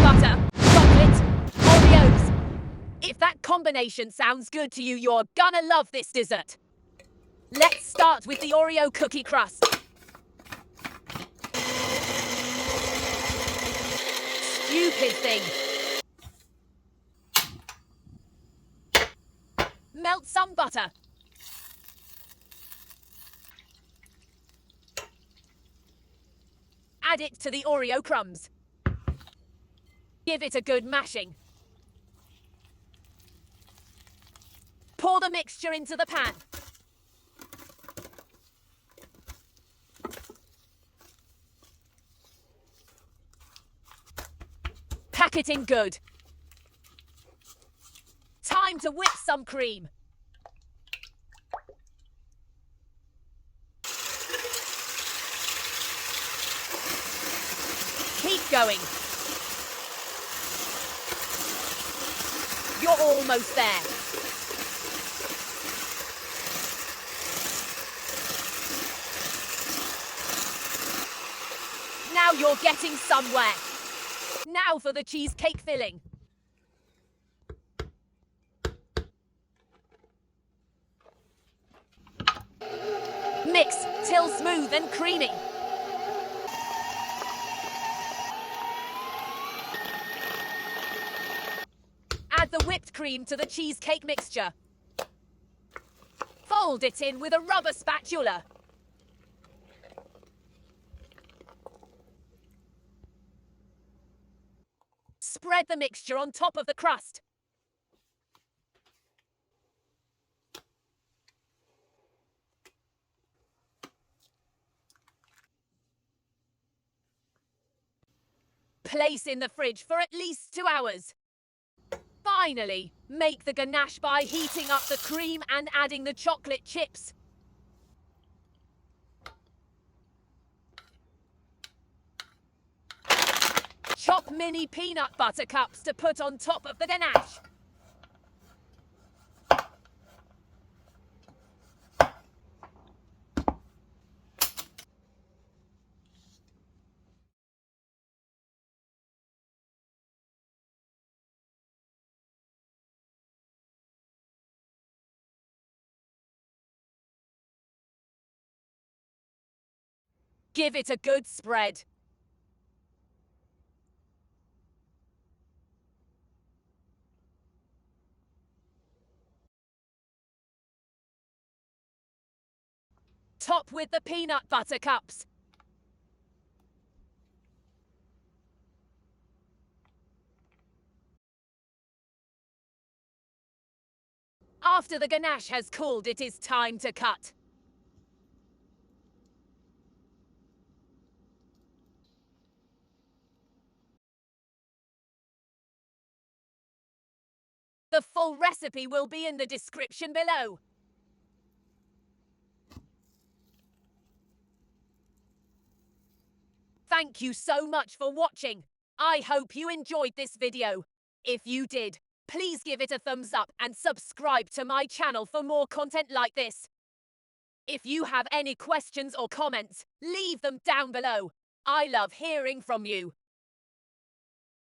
butter, chocolate, Oreos. If that combination sounds good to you, you're gonna love this dessert. Let's start with the Oreo cookie crust. Stupid thing. Melt some butter. Add it to the Oreo crumbs. Give it a good mashing. Pour the mixture into the pan. Pack it in good. Time to whip some cream. Keep going. You're almost there. Now you're getting somewhere. Now for the cheesecake filling. Mix till smooth and creamy. Add the whipped cream to the cheesecake mixture. Fold it in with a rubber spatula. Spread the mixture on top of the crust. Place in the fridge for at least 2 hours. Finally, make the ganache by heating up the cream and adding the chocolate chips. Chop mini peanut butter cups to put on top of the ganache. Give it a good spread. Top with the peanut butter cups. After the ganache has cooled, it is time to cut. The full recipe will be in the description below. Thank you so much for watching. I hope you enjoyed this video. If you did, please give it a thumbs up and subscribe to my channel for more content like this. If you have any questions or comments, leave them down below. I love hearing from you.